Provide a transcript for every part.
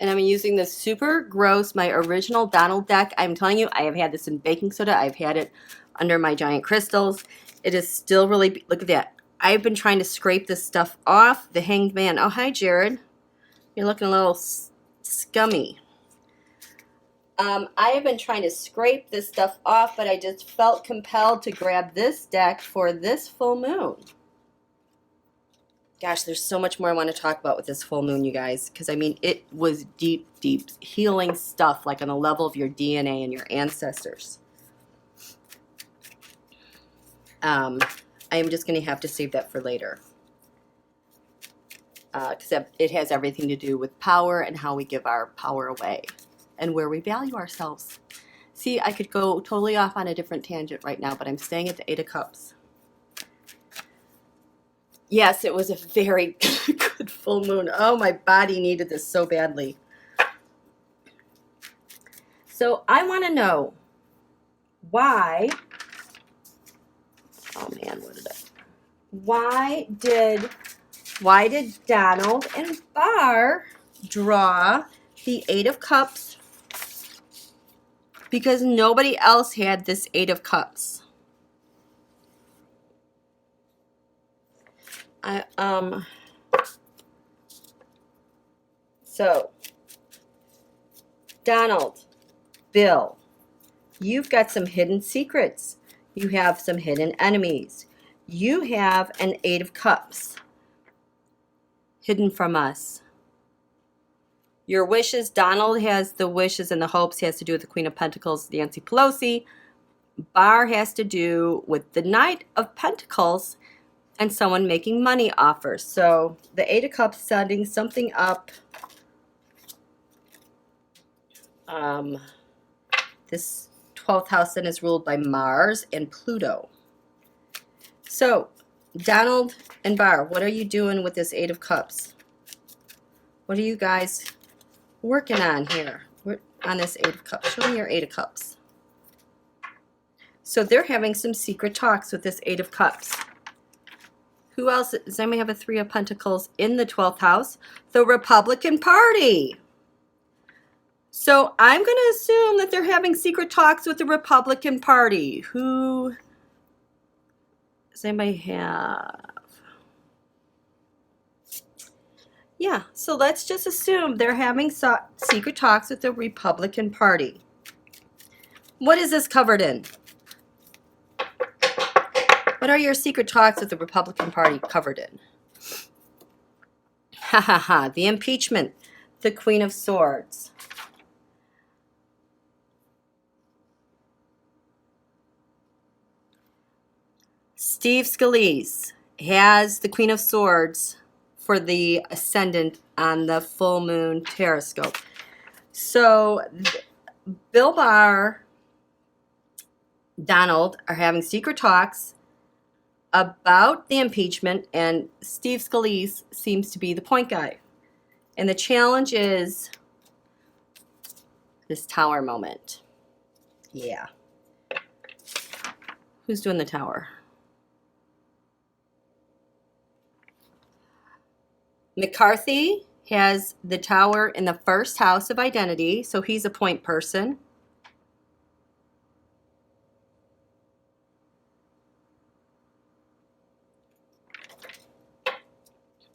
And I'm using this super gross, my original Donald deck. I'm telling you, I have had this in baking soda. I've had it under my giant crystals. It is still really, look at that. I've been trying to scrape this stuff off. The Hanged Man. Oh, hi, Jared. You're looking a little scummy. I have been trying to scrape this stuff off, but I just felt compelled to grab this deck for this full moon. Gosh, there's so much more I want to talk about with this full moon, you guys, because I mean, it was deep, deep healing stuff, like on the level of your DNA and your ancestors. I am just going to have to save that for later, because it has everything to do with power and how we give our power away and where we value ourselves. See, I could go totally off on a different tangent right now, but I'm staying at the Eight of Cups. Yes, it was a very good full moon. Oh, my body needed this so badly. So I want to know why. Oh man, what did I? Why did Donald and Barr draw the Eight of Cups? Because nobody else had this Eight of Cups. So, Donald, Bill, you've got some hidden secrets. You have some hidden enemies. You have an Eight of Cups hidden from us. Your wishes, Donald has the wishes and the hopes. He has to do with the Queen of Pentacles, Nancy Pelosi. Barr has to do with the Knight of Pentacles and someone making money offers. So the Eight of Cups setting something up. This 12th house then is ruled by Mars and Pluto. So Donald and Barr, what are you doing with this Eight of Cups? What are you guys working on here? On this Eight of Cups. Show me your Eight of Cups. So they're having some secret talks with this Eight of Cups. Who else? Does anybody have a Three of Pentacles in the 12th house? The Republican Party. So I'm going to assume that they're having secret talks with the Republican Party. Who does anybody have? Yeah, so let's just assume they're having secret talks with the Republican Party. What is this covered in? What are your secret talks with the Republican Party covered in? Ha ha ha, the impeachment, the Queen of Swords. Steve Scalise has the Queen of Swords for the ascendant on the full moon Tauroscope. So Bill Barr, Donald are having secret talks about the impeachment, and Steve Scalise seems to be the point guy. And the challenge is this tower moment. Yeah. Who's doing the tower? McCarthy has the tower in the first house of identity, so he's a point person.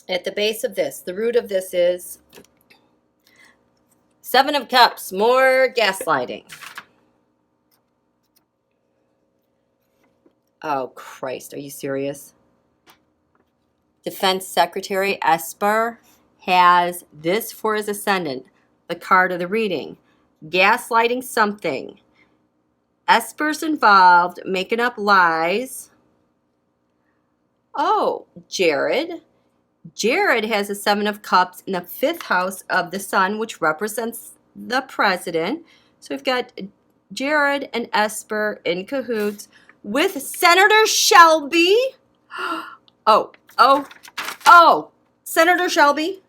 At the base of this, the root of this is Seven of Cups, more gaslighting. Oh, Christ, are you serious? Defense Secretary Esper has this for his ascendant, the card of the reading. Gaslighting something. Esper's involved, making up lies. Oh, Jared. Jared has a Seven of Cups in the 5th house of the Sun, which represents the president. So we've got Jared and Esper in cahoots with Senator Shelby. Oh, Senator Shelby.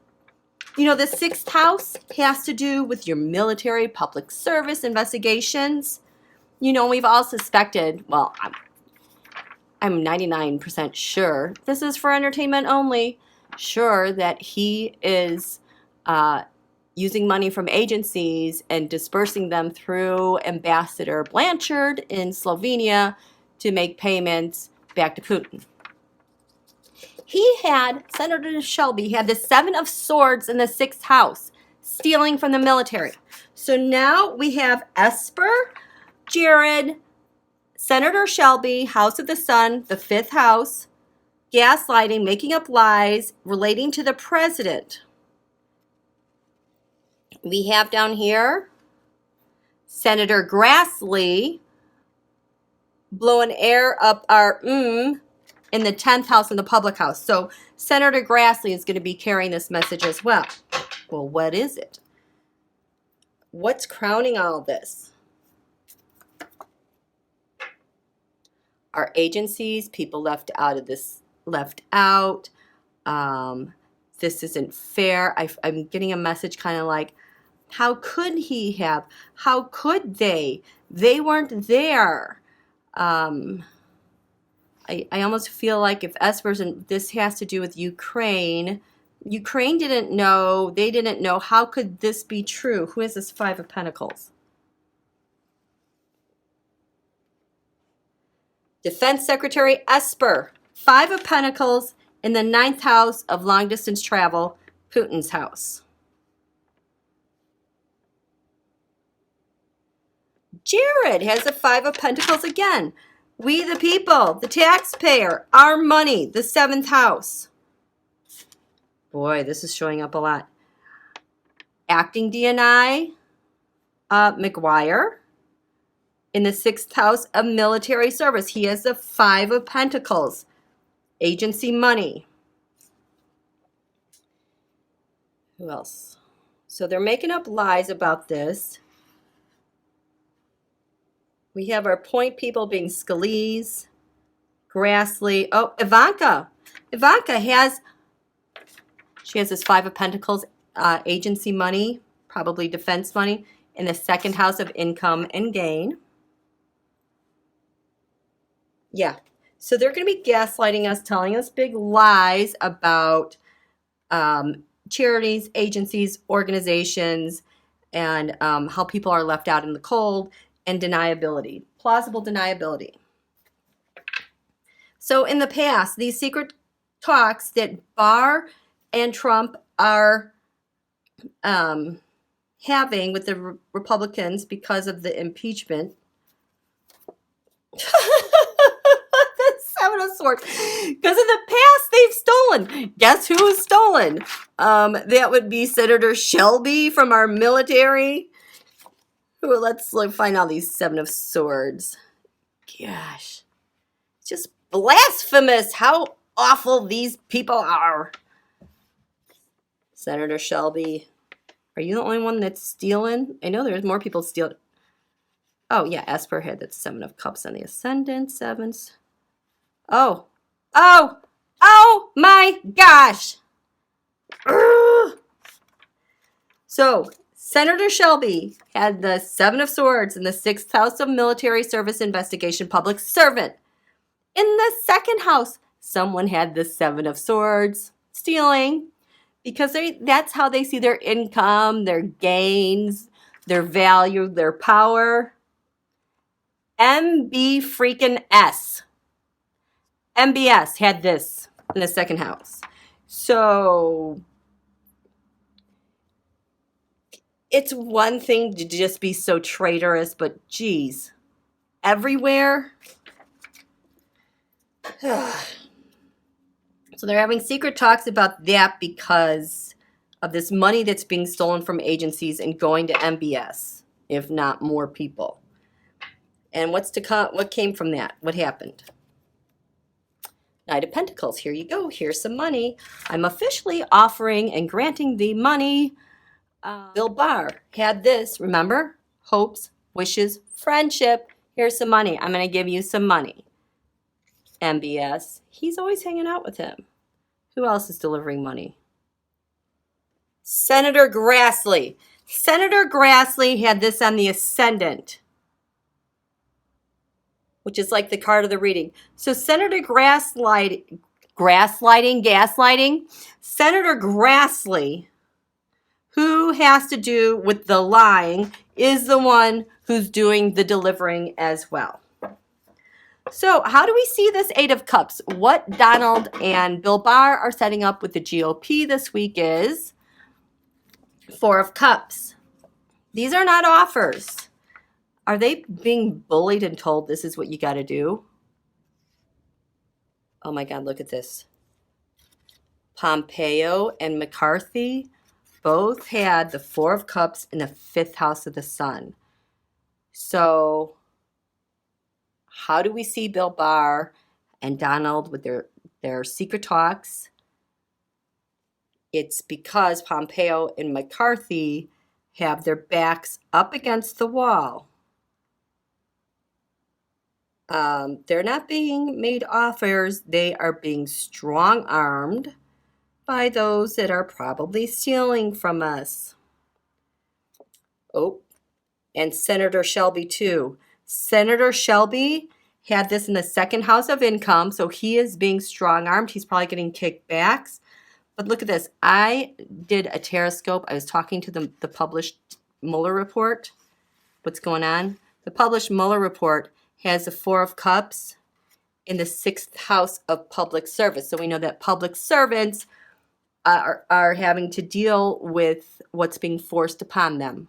You know, the 6th house has to do with your military public service investigations. You know, we've all suspected, well, I'm 99% sure, this is for entertainment only, sure that he is using money from agencies and dispersing them through Ambassador Blanchard in Slovenia to make payments back to Putin. Senator Shelby had the 7 of Swords in the 6th house, stealing from the military. So now we have Esper, Jared, Senator Shelby, House of the Sun, the 5th house, gaslighting, making up lies relating to the president. We have down here Senator Grassley blowing air up our in the 10th house in the public house. So Senator Grassley is going to be carrying this message as well. Well, what is it? What's crowning all this? Our agencies, people left out of this, left out. This isn't fair. I'm getting a message kind of like, how could he have? How could they? They weren't there. I almost feel like if Esper's, and this has to do with Ukraine. Ukraine didn't know. They didn't know. How could this be true? Who is this 5 of Pentacles? Defense Secretary Esper. 5 of Pentacles in the 9th house of long distance travel, Putin's house. Jared has the 5 of Pentacles again. We the people, the taxpayer, our money, the 7th house. Boy, this is showing up a lot. Acting DNI, McGuire. In the 6th house of military service, he has the 5 of Pentacles. Agency money. Who else? So they're making up lies about this. We have our point people being Scalise, Grassley. Oh, Ivanka. Ivanka has, she has this 5 of Pentacles, agency money, probably defense money, in the 2nd house of income and gain. Yeah. So they're going to be gaslighting us, telling us big lies about charities, agencies, organizations, and how people are left out in the cold, and deniability, plausible deniability. So in the past, these secret talks that Barr and Trump are having with the Republicans because of the impeachment. The 7 of Swords. Because in the past, they've stolen. Guess who's stolen? That would be Senator Shelby from our military. Let's find out these 7 of Swords. Gosh. It's just blasphemous how awful these people are. Senator Shelby. Are you the only one that's stealing? I know there's more people stealing. Oh, yeah, Esper had that 7 of Cups on the Ascendant. 7s. Oh. Oh. Oh, my gosh. Urgh. So, Senator Shelby had the 7 of Swords in the 6th house of military service investigation, public servant. In the 2nd house, someone had the 7 of Swords, stealing, because that's how they see their income, their gains, their value, their power. MB freaking S. MBS had this in the 2nd house. So it's one thing to just be so traitorous, but geez, everywhere. So they're having secret talks about that because of this money that's being stolen from agencies and going to MBS, if not more people. And what's to come? What came from that? What happened? Knight of Pentacles. Here you go. Here's some money. I'm officially offering and granting the money. Bill Barr had this, remember? Hopes, wishes, friendship. Here's some money. I'm going to give you some money. MBS. He's always hanging out with him. Who else is delivering money? Senator Grassley. Senator Grassley had this on the Ascendant, which is like the card of the reading. So Senator gaslighting. Senator Grassley who has to do with the lying is the one who's doing the delivering as well. So how do we see this Eight of Cups? What Donald and Bill Barr are setting up with the GOP this week is Four of Cups. These are not offers. Are they being bullied and told this is what you got to do? Oh my God, look at this. Pompeo and McCarthy both had the Four of Cups in the 5th house of the sun. So how do we see Bill Barr and Donald with their secret talks? It's because Pompeo and McCarthy have their backs up against the wall. They're not being made offers. They are being strong-armed by those that are probably stealing from us. Oh, and Senator Shelby too. Senator Shelby had this in the 2nd house of income, so he is being strong-armed. He's probably getting kickbacks. But look at this. I did a Taroscope. I was talking to the published Mueller report. What's going on? The published Mueller report has the Four of Cups in the 6th house of public service. So we know that public servants are having to deal with what's being forced upon them.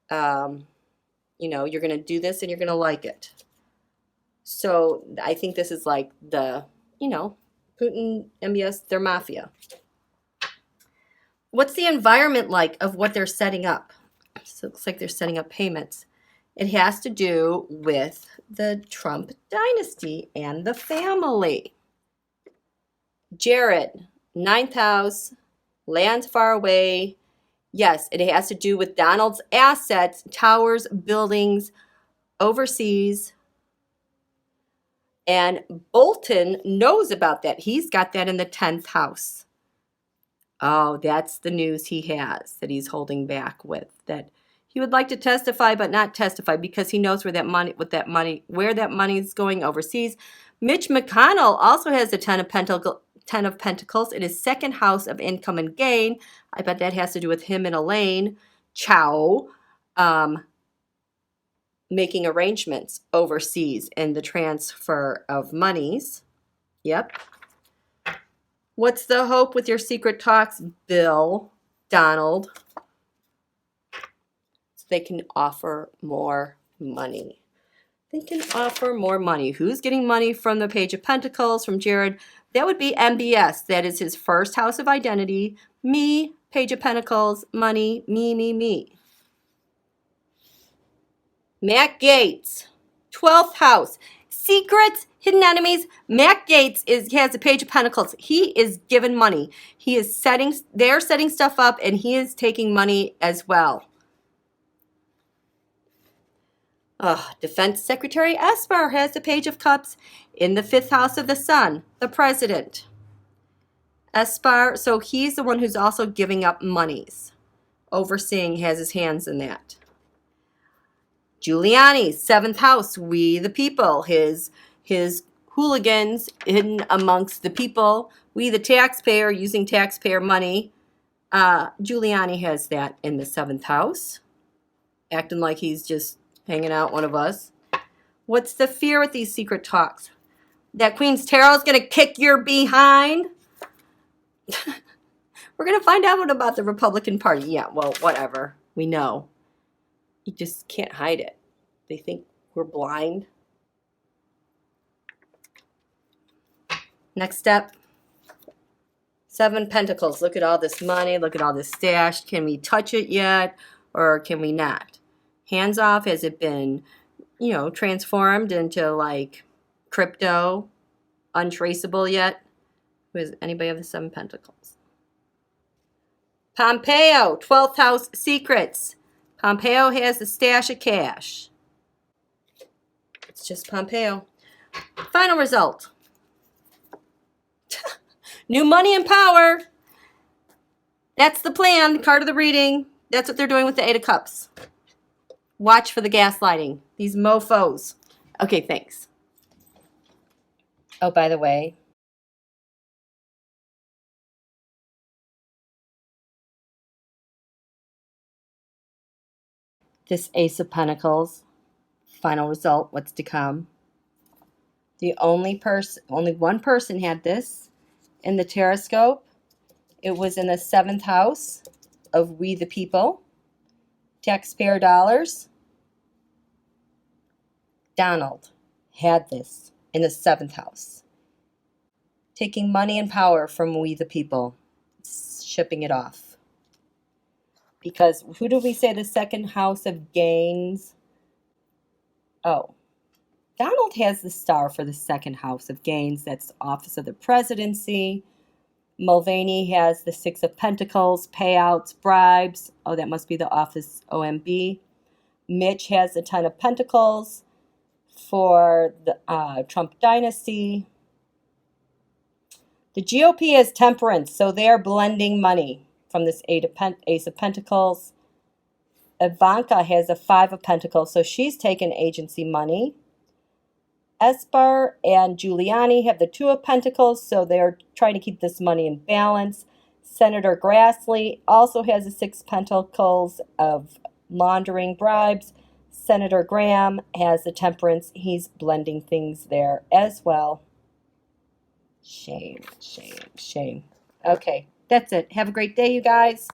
You know, you're going to do this and you're going to like it. So I think this is like the, you know, Putin, MBS, they're mafia. What's the environment like of what they're setting up? So it looks like they're setting up payments. It has to do with the Trump dynasty and the family. Jared, 9th house, lands far away. Yes, it has to do with Donald's assets, towers, buildings, overseas. And Bolton knows about that. He's got that in the 10th house. Oh, that's the news he has that he's holding back with. That he would like to testify but not testify because he knows where that money is going overseas. Mitch McConnell also has the 10 of Pentacles in his 2nd house of income and gain. I bet that has to do with him and Elaine Chao making arrangements overseas and the transfer of monies. Yep. What's the hope with your secret talks, Bill, Donald? So they can offer more money. They can offer more money. Who's getting money from the Page of Pentacles, from Jared? That would be MBS. That is his 1st house of identity. Me, Page of Pentacles, money, me. Matt Gaetz, 12th house. Secrets, hidden enemies. Matt Gaetz has a Page of Pentacles. He is given money. They're setting stuff up and he is taking money as well. Defense Secretary Esper has the Page of Cups in the 5th house of the sun, the president. Esper, so he's the one who's also giving up monies. Overseeing, has his hands in that. Giuliani, 7th house, we the people. His hooligans hidden amongst the people. We the taxpayer using taxpayer money. Giuliani has that in the 7th house. Acting like he's just hanging out one of us. What's the fear with these secret talks? That Queen's Tarot is going to kick your behind? We're going to find out about the Republican Party. Yeah, well, whatever. We know. You just can't hide it. They think we're blind. Next step. 7 Pentacles. Look at all this money. Look at all this stash. Can we touch it yet? Or can we not? Hands off. Has it been, transformed into like crypto? Untraceable yet? Anybody have the 7 Pentacles? Pompeo. 12th house secrets. Pompeo has the stash of cash. It's just Pompeo. Final result. New money and power. That's the plan. Card of the reading. That's what they're doing with the 8 of Cups. Watch for the gaslighting. These mofos. Okay, thanks. Oh, by the way, This Ace of Pentacles, final result, what's to come. The only one person had this in the Taroscope. It was in the 7th house of We the People. Taxpayer dollars. Donald had this in the 7th house. Taking money and power from We the People. Shipping it off. Because who do we say the 2nd house of gains? Oh, Donald has the star for the 2nd house of gains. That's the office of the presidency. Mulvaney has the 6 of Pentacles, payouts, bribes. Oh, that must be the office OMB. Mitch has the 10 of Pentacles for the Trump dynasty. The GOP has temperance, so they're blending money from this Ace of Pentacles. Ivanka has a 5 of Pentacles, so she's taken agency money. Esper and Giuliani have the 2 of Pentacles, so they're trying to keep this money in balance. Senator Grassley also has the 6 Pentacles of laundering bribes. Senator Graham has the temperance. He's blending things there as well. Shame, shame, shame. Okay, that's it. Have a great day, you guys.